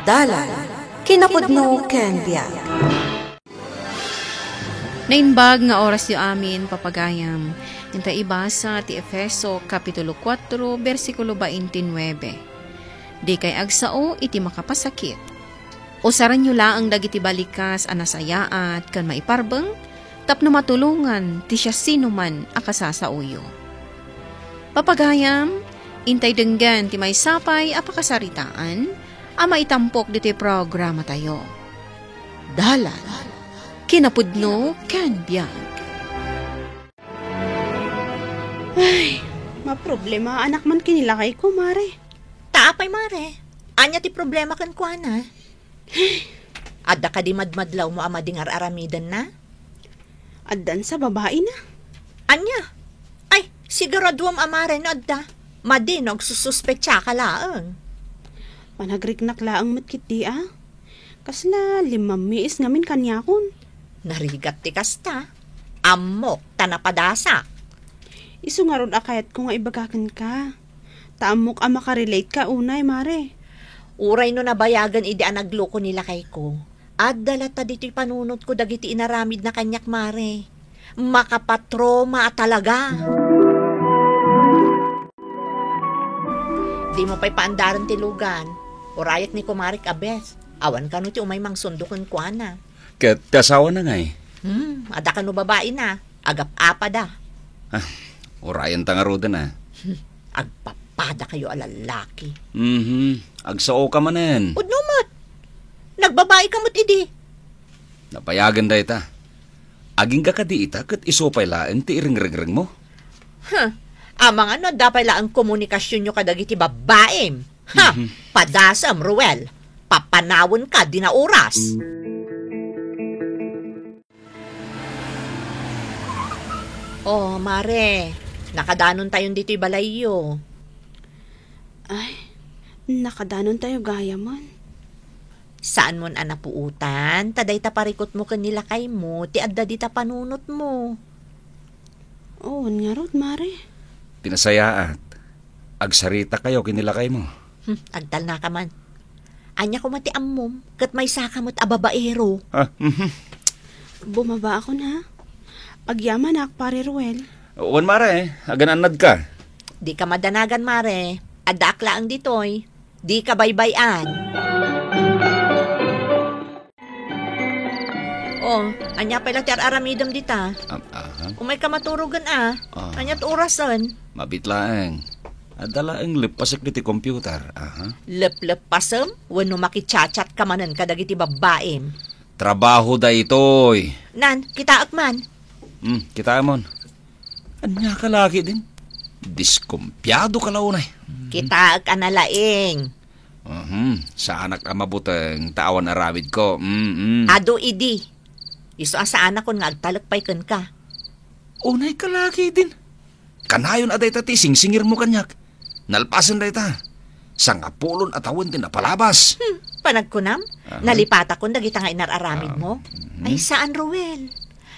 Dalan, kinapudno ken biag. Nainbag nga oras yu amin, papagayam. Inta ibasa ti Efeso, Kapitulo 4, versikulo 29. Di kay agsao iti makapasakit. Usaran nyo laang dagiti balikas anasayaat kan maiparbeng, tapno matulungan ti siya sinuman akasasauyo. Papagayam, intay denggan ti may sapay apakasaritaan, ama itampok diti programa tayo. Dalan, kinapudno ken biag. Ay, maproblema anak man kinilakay ko, mare. Taapay, mare. Anya ti problema kan kuana. Adda ka di madmadlaw mo ama dingar aramidan na? Addan sa babae na. Anya? Ay, siguraduam amare no adda. Madinog sususpetsa ka laang. Panagriknak laang matkiti Kasla 5 miis ngamin kanyakon. Narigat ti kasta. Amok tanapadasa. Isu nga ron akayat ko nga ibagakan ka. Taamok makarelate ka unay, mare. Uray no nabayagan idi anagloko nila kay ko. At dalata dito'y panunot ko dagiti inaramid na kanyak, mare. Makapatroma talaga. Di mo pa'y paandaran tilugan. Urayat ni Kumarik Abes. Awan ka no ti umay mang sundukon ko na. Ket asawa na nga eh. Ada ka no babae na. Agap-apa da. Urayan tangaruda na. Agpapada kayo alalaki. Agsao ka manen. Udnumat. Nagbabae ka mo't idi. Napayagan da ita. Aging ka di ita kat isopay laan ti iring-ring mo. Amang ano, dapat lang ang komunikasyon nyo kadagiti babaem. Padasam, Ruel. Papanawon ka, di na oras. Oh, mare. Nakadanon tayon dito'y balayo. Ay, nakadanon tayo gaya man. Saan mon anapuutan? Taday taparikot mo kanila kay mo. Ti adda di ta panunot mo. Oo, nga rod, mare. Tinasayaat. Agsarita kayo kinilakay mo. Agdal na ka man. Anya ko mati ammom. Kat may sakamot ababaero. Bumaba ako na. Pagyaman ak, pare Ruel. Uwan mare, agananad ka. Di ka madanagan, mare. Adda akla ang ditoy. Di ka baybayan. Oh, anya pala ti aramidam dita. Umay ka maturugan Anya orasan. Mabitlaeng. Adala ang lipasik ti computer. Lep-lep pasem, wano makichat-chat ka manan kadagiti babaem. Trabaho da itoy. Nan, kita akman. Kita amon. Anya ka lagi din. Diskumpyado ka launay. Kita ak analaing. Sa anak amabuteng tawan aramid ko. Ado idi. Iso sa anak ko nga agtalagpay kan ka. Unay ka lagi din. Kanayon aday tati singsingir mo kanyak. Nalpasan da ita. Sangapulon at awan din napalabas. Panagkunam, nalipata ko dagita nga inararamid mo. Ay saan, Ruel?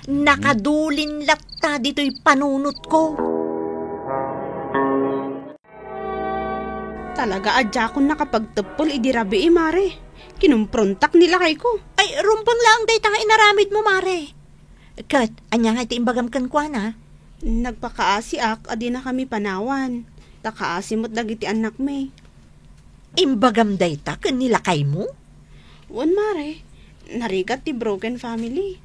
Nakadulin lakta dito'y panunot ko. Talaga adya ko nakapagtapol idirabi mare. Kinumprontak nila kay ko. Ay, rumpang lang day nga inaramid mo, mare. Kat, anya nga iti imbagam kan kwa na? Nagpakaasi adi na kami panawan. Takaasimot dagiti anak me. Imbagam day ta kanila kay mo? Wan mare, narigat ti broken family.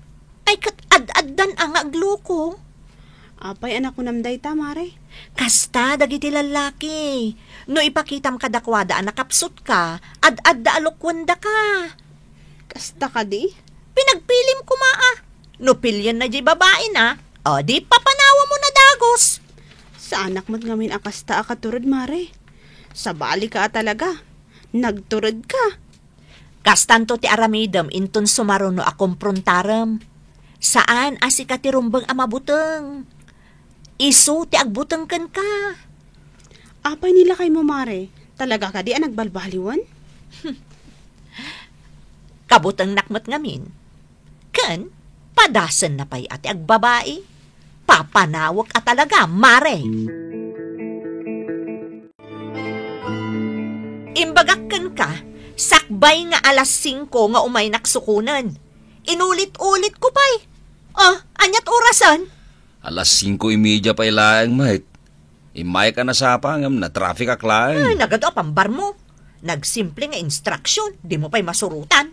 Ay, kat ad-addan ang agloko. Apay anak ko namday ta, mare. Kasta, dagiti lalaki. No ipakitam kadakwada nakapsut ka, ad-adda alokwanda ka. Kasta ka di? Pinagpilim ko No pilyan na di babae na, o di papanawa mo na dagos. Sa anak mo't ngamin akasta akaturod, mare. Sa bali ka talaga. Nagturod ka. Kastanto ti aramidam inton sumaruno akomprontaram. Saan asika ti rumbang amabuteng? Isu ti agbuteng ken ka. Apay nila kay mo, mare. Talaga ka di nagbalbaliwan? Kabuteng nakmat ngamin. Ken, padasan na pay ati agbabae. Papanawak at talaga, mare. Imbagakkan ka, Sakbay nga alas 5 nga umay naksukunan. Inulit-ulit ko pa'y. Anyat orasan? Alas 5:30 pa ilaang, mate. Imay ka na sa pangam na traffic Ay, aklaan. nagado pambar mo. Nagsimple nga instruction, di mo pa'y masurutan.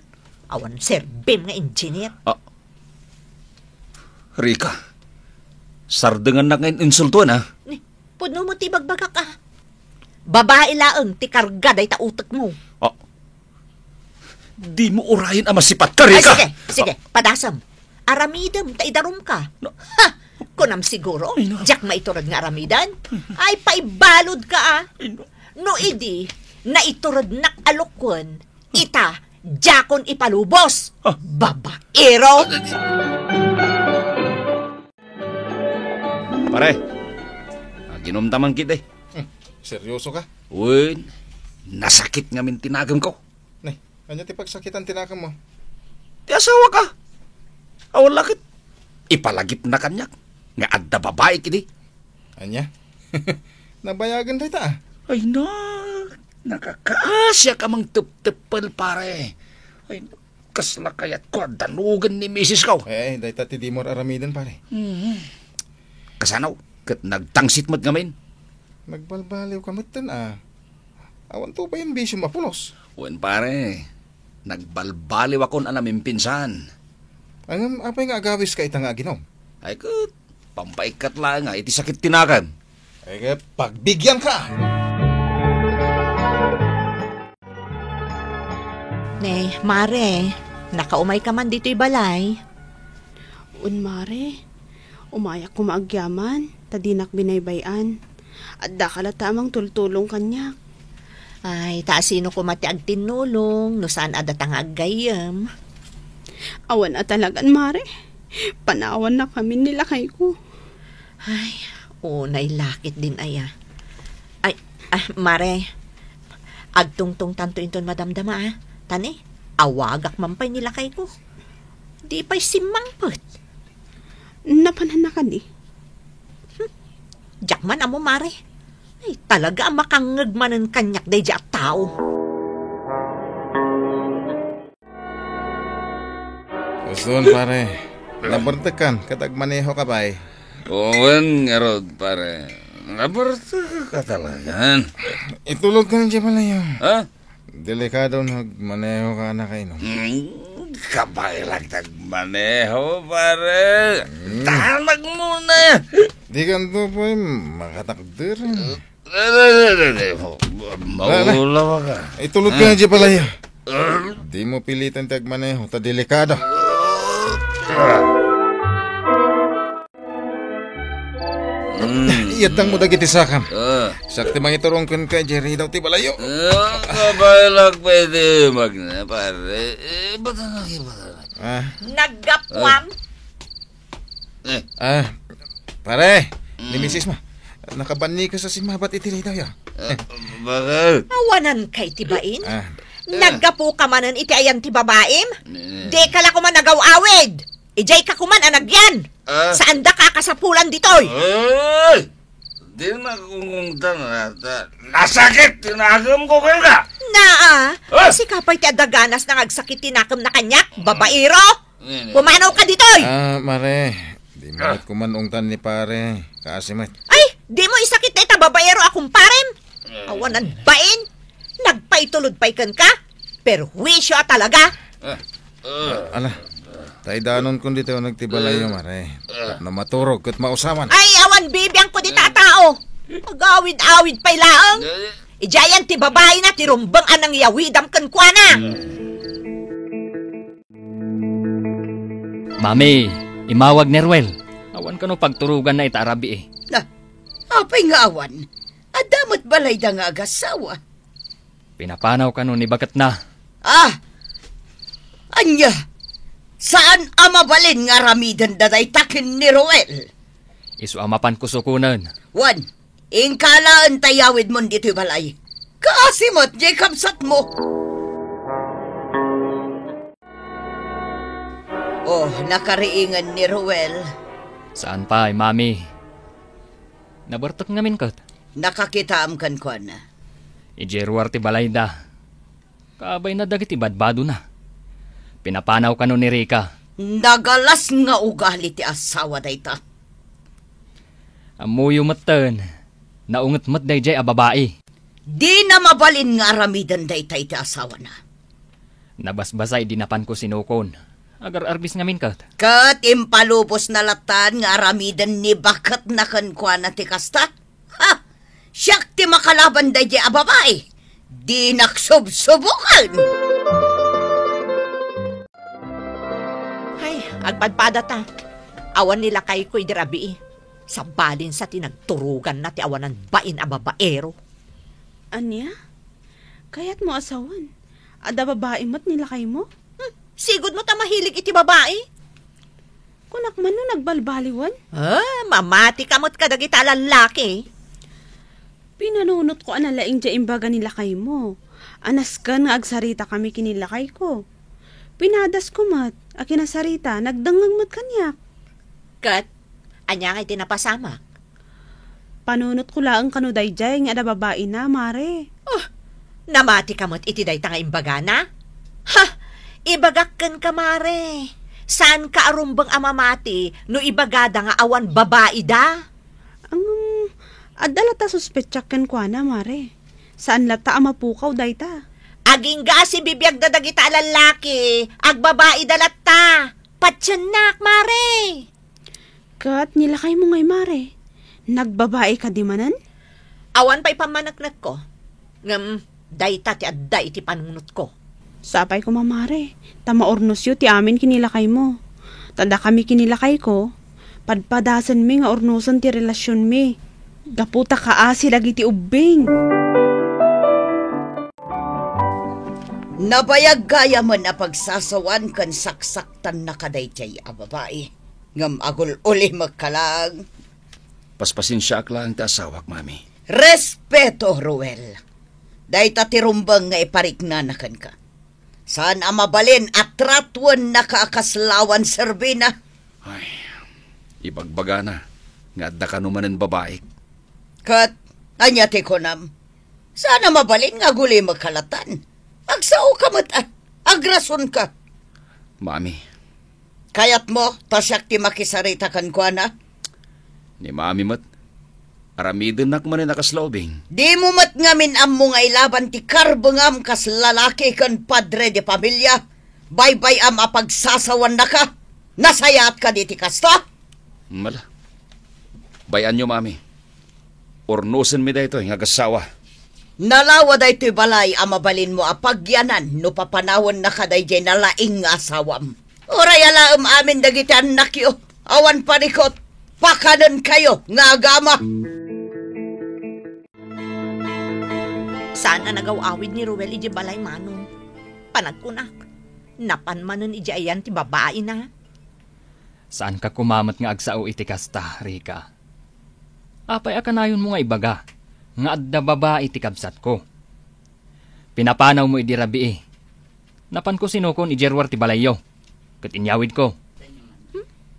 Awan serbim nga engineer. Rika, sardengan na ngayon insultuan, ha? Ni, puno mo ti bagbagak ka. Babae laang ti karga day ta utak mo. Di mo orayin ang masipat ka, Ay, Rika! sige, padasam. Aramidam, taidarom ka. Ha! Kunam siguro, Ay, no. jak maiturad nga aramidan. Ay, paibalod ka No idi, naiturad nak alukon, ita, jakon ipalubos. Babaero! Pare, ginumtaman kita, Seryoso ka? Uy, nasakit nga min tinagam ko. Nay, anya ti pagsakitan tinakam mo? Ti asawa ka. Awan lakit. Ipalagip na kanyak. Nga adda babae kini. Anya? Nabayagan day ta. Ay na, nakakaasya ka mang tep-tepel, pare. Ay, kasla kayat ko, danugan ni Mrs. Kau. Day ta ti Dimor aramidan pare. Kasanaw, kat nagtangsit mat ngamin. Nagbalbaliw ka matan Awan to pa yung bisyo mapulos. Uwan pare, nagbalbaliw akon anaming pinsan. Angam, apay nga agawis ka itang aginom? Ay kat, pampaikat lang nga, iti sakit tinakan. Ay kaya, pagbigyan ka! Ne, Mare, nakaumay ka man dito'y balay. Mare, umayak ko maagyaman, tadinak binaybayan. At dakala tamang tultulong kanyak. Ay, taasino ko mati agtinulong, no saan adatang aggayam. Awan at talagan, Mare. Panawan na kami nilakay ko. Ay, unay lakit din aya. Ay, Mare, agtungtong tanto inton madamdama Tani, awagak mampay nilakay ko. Di pa'y simangpot. Napananakan Jakman amo, Mare. Ay, talaga ang makangagmanan kanyak day at tao. Gustoon pare, nabartakan, katagmaneho ka ba Uwan nga rod, pare. Nabarta ka talagan. Itulog ka na dyan malayo. Ha? Delikado nagmaneho ka na kayo. Kabay lang tagmaneho, pare. Talag muna. Di ka to po makatakder. Maulawa ka. Itulog ka na dyan palayo. Di mo pilitan tagmaneho, ta delikado. Iyatang mo dagitisakan. Sakti mangiturong kun ka, Jerry daw ti balayo. Kabay lang pwede magna, pare. Bata na kayo, bata na. Naggapwam. Pare, ni misis mo. Nakabani ka sa simabat itiray daw ya. Bakal. Awanan kay tibain. Naggapo ka manan iti ayan ti babaim. Di ka la kuman nagaw-awid. Ijay ka kuman anagyan. Saan da kakasapulan ditoy? Ay! Di na kungungtang nata. Nasakit! Tinagam ko kayo ka! Si kapay ti adaganas nang agsakit tinakam na kanyak, babaero! Pumanaw ka ditoy! Mare, di mo kumanungtan ni pare. Kaasimat. Ay, di mo isakit na ita babaero akong parem. Awanan bain. Nagpaitulod paikan ka. Pero wisyo talaga. Ala, tay danon kun dito nagtibalayo, mare. Na maturog kat mausaman. Ay, awan bibiyang ko di tao. Mag-awid-awid pa'y laang. Ijayan ti babae na ti rumbang anang yawidam kan kwa na. Mami, imawag ni Ruel. Awan ka no pagturugan na itarabi eh. Apay nga awan. Adamot balay da nga agasawa. Pinapanaw ka no ni bagat na. Anya, saan amabalin nga ramidan daday takin ni Roel? Isu amapan ko sukunan. Wan, ingkalaan tayawid mo dito balay. Kaasimot, Jacob sat mo. Nakariingan ni Roel. Saan pa, mami? Nabartok ngamin ka. Nakakitaam kan ko na. Ijeruar ti balay da. Kaabay na dagiti badbado na. Pinapanaw ka nun ni Rika. Nagalas nga ugali ti asawa dayta. Amuyo matan. Naungat mat dayjay a babae. Di na mabalin nga aramidan dayta iti asawa na. Nabasbasay dinapan ko sinukon. Agar arbis ngamin kat. Kat impalubos na latan nga aramidan ni bakat na kankwa na ti kasta. Ha! Siyak ti makalaban dayjay a babae. Di naksubsubukan. Ay, agpadpada ta. Awan nila kay ko'y dirabi. Sabalin sa tinagturugan na ti awanan bain a babaero. Anya? Kaya't mo asawan. Ada babae mo't nilakay mo? Sigod mo ta mahilig iti babae? Kunak man no nagbalbaliwan. Mamati kamot kadagita lalaki. Pinanunot ko analaing dya imbaga nilakay mo. Anas ka nga agsarita kami kinilakay ko. Pinadas ko mat, akinasarita, nagdangang mat kanyak. Kat, anya ngay tinapasamak. Panunot ko laang kanuday dya nga ada babae na, mare. Namati kamot iti day tanga imbaga na? Ha! Ibagakkan ka, mare. Saan ka arumbang amamati no ibagada nga awan babae da? Adala ta suspetsyakan kwa na, mare. Saan lata amapukaw day ta? Aging gasi bibiyag da dagita lalaki, agbabae dalata. Patsyanak, mare. Kat, nilakay mo ngay, mare. Nagbabae ka di manan? Awan pa'y pamanaknak ko. Dayta ti adda iti panunot ko. Sapay ko, mamare. Tamaornos yu ti amin kinilakay mo. Tanda kami kinilakay ko. Padpadasan mi nga ornosan ti relasyon mi. Gaputa ka asi lagi ti ubing. Nabayag gaya man na pagsasawan kan saksaktan na kadayjay a babae. Ngam agul uli magkalang. Paspasin siya lang ti asawak, mami. Respeto, Ruel. Dayta tirumbang nga ipariknanakan ka. Saan amabalin at tratuan na kaakaslawan serbina? Ay, ibagbaga na. Nga adda ka numanin babae. Kat, anya ti konam. Sana mabalin nga guli magkalatan. Agsao ka mat agrason ka. Mami. Kayat mo, tasyak ti makisarita kan kwa na? Ni mami mat. Aramidin nakman na nakaslobing. Di mo mat ngamin mo nga ilaban ti karbangam kas lalaki kan padre de pamilya. Baybay apagsasawan na ka. Nasayat ka di ti kasta? Mala. Bayan nyo, mami. Ornusan mi da ito, nga gasawa. Nalawa da ito'y balay amabalin mo apagyanan no papanawon na kaday jay nalaing asawam. Oray alaam amin dagiti anak yo. Awan parikot. Pakanan kayo nga agama. Saan na nagawawid ni Ruel iji balay manong? Panagkunak. Napanmanon iji ayan ti babae na. Saan ka kumamat nga agsao iti kasta, Rika? Apay akanayon mo nga ibaga, nga adda babae iti kabsat ko. Pinapanaw mo idi rabi eh. Napan ko sinukon ijerwar ti balayo. Kat inyawid ko.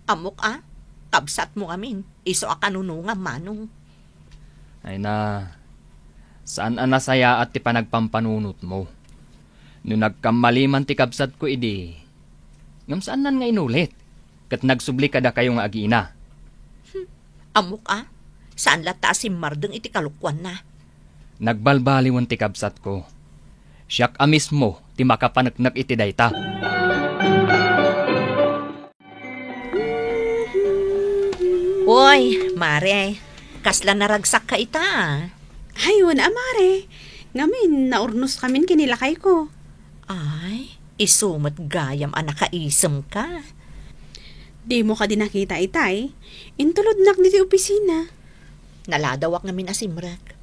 Amok kabsat mo amin. Iso akanununga manong. Ay na, saan anasaya at ti panagpampanunot mo? No nagkamaliman ti kabsat ko idi, ngam saan nan nga inulit? Kat nagsubli kada kayo nga agina. Amok saan lata si Mardeng iti kalukwan na? Nagbalbaliwan ti kabsat ko. Siyak amis mo ti makapanaknak iti dayta. Uy, mare, kasla naragsak ka ita. Ay, wala, mare. Ngamin, naurnos kamin kinilakay ko. Ay, isumat gayam nakaisem ka. Di mo ka din nakita itay. Intulod nak diti opisina. Naladawak ngamin asimrak.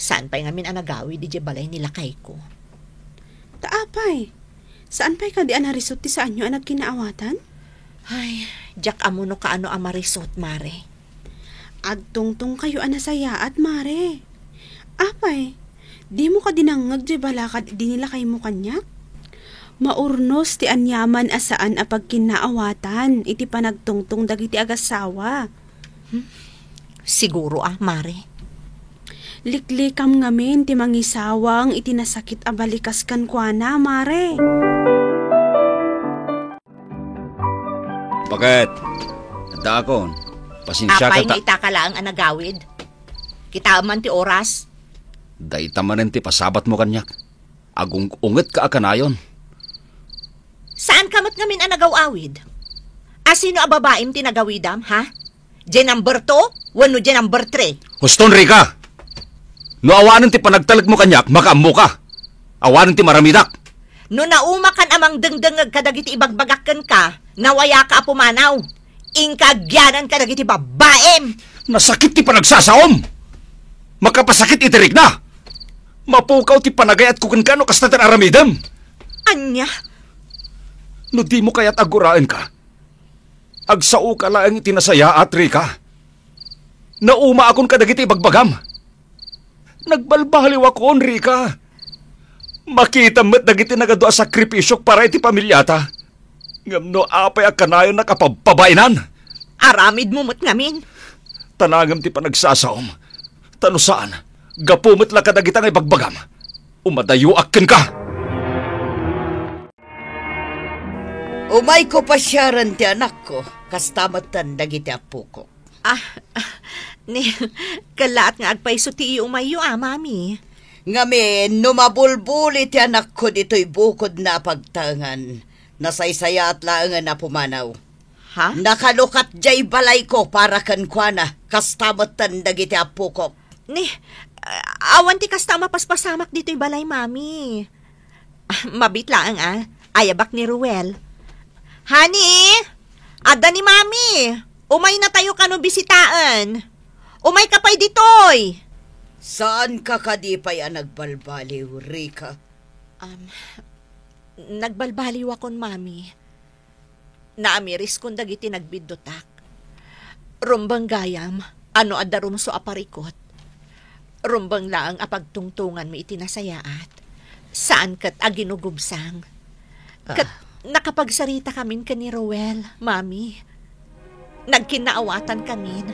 Saan pa'y ngamin anagawi di balay nilakay ko? Taapay. Saan pa'y ka di anarisot ti saan nyo anak kinaawatan? Ay, jak amuno ka ano amarisot, mare. Agtungtong kayo anasaya at mare. Apay, di mo ka dinangag di balakad di nilakay mo kanyak? Maurnos ti anyaman asaan apag kinaawatan iti panagtungtong dagiti agasawa. Siguro mare. Liklikam ngamin ti mangisawang iti nasakit a balikas kan kuana, mare. Bakit? Dakon, pasensya Apay ka na itakalaang anagawid. Kita man ti oras. Day tamanen ti pasabat mo kanyak. Agong unget ka akanayon. Saan kamat ngamin anagawawid? Asino a babaim ti nagawidam, ha? Diyan number 2, wano diyan number 3. Huston, Rika! No awanan ti panagtalag mo kanyak, makaammo ka. Awanan ti maramidak. No naumakan amang dengdengag kadagiti ibagbagakken ka, nawaya ka apumanaw. Ingkagyanan kadagiti babaem. Nasakit ti panagsasaom. Makapasakit itirik na. Mapukaw ti panagayat kukan ka no kastatan aramidam. Anya? No di mo kaya't aguraan ka. Agsao ka lang itinasaya at Rika. Nauma akon kadagiti ibagbagam. Nagbalbaliw akon, Rika. Makita mo't dagiti nagadua sakripisyok para iti pamilyata. Ngamno apay akanayon nakapababainan. Aramid mo mo't ngamin. Tanagam ti panagsasaom. Tano saan? Gapumot lang kadagitang ibagbagam. Umadayuakken ka. Umay ko pasyaran ti anak ko, kastamatan dagiti apo ko. Ni, kalaat nga agpaiso ti umayo, mami. Ngamin, numabulbuli ti anak ko dito'y bukod na pagtangan. Nasaysaya at laangan na pumanaw. Ha? Nakalukat jay balay ko para kankwana, kastamatan dagiti apo ko. Ni, awan ti kasta mapaspasamak dito'y balay, mami. Mabitlaang ayabak ni Ruel. Honey, ada ni mami. Umay na tayo kano bisitaan. Umay ka pa'y ditoy. Saan ka kadipay ang nagbalbaliw, Rika? Nagbalbaliw akon, mami. Naamiris kong dagiti nagbiddotak. Rumbang gayam, ano adarum so aparikot. Rumbang laang apagtungtungan mi itinasayaat. Saan kat aginugubsang. Kat nakapagsarita kamin ka ni Rowel, mami. Nagkinaawatan kamin.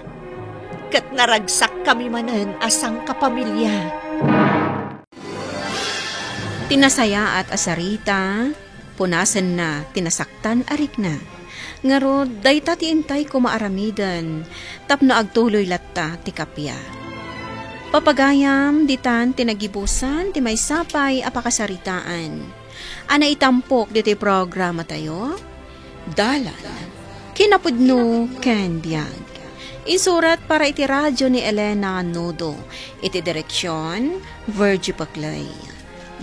Kat naragsak kami manan asang kapamilya. Tinasaya at asarita, punasan na, tinasaktan arik na. Ngarod, day tati intay ko maaramidan, tapno agtuloy latta ti kapya. Papagayam, ditan, tinagibusan, ti may sapay, apakasaritaan. Ana itampok diti programa tayo? Dalan. Kinapudno, ken biyag. Insurat para iti radyo ni Elena Nudo. Iti direksyon, Virgie Paclay.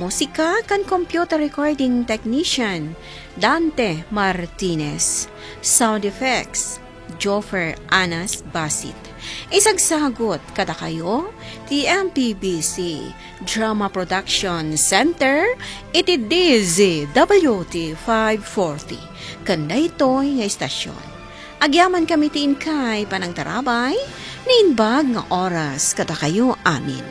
Musika kan computer recording technician, Dante Martinez. Sound effects, Joffer Anas Basit. Isagsagot kada kayo, ti MPBC Drama Production Center, iti DZWT 540. Kanda ito'y nga istasyon. Agyaman kami tiin kay panang tarabay, niinbag nga oras kada kayo amin.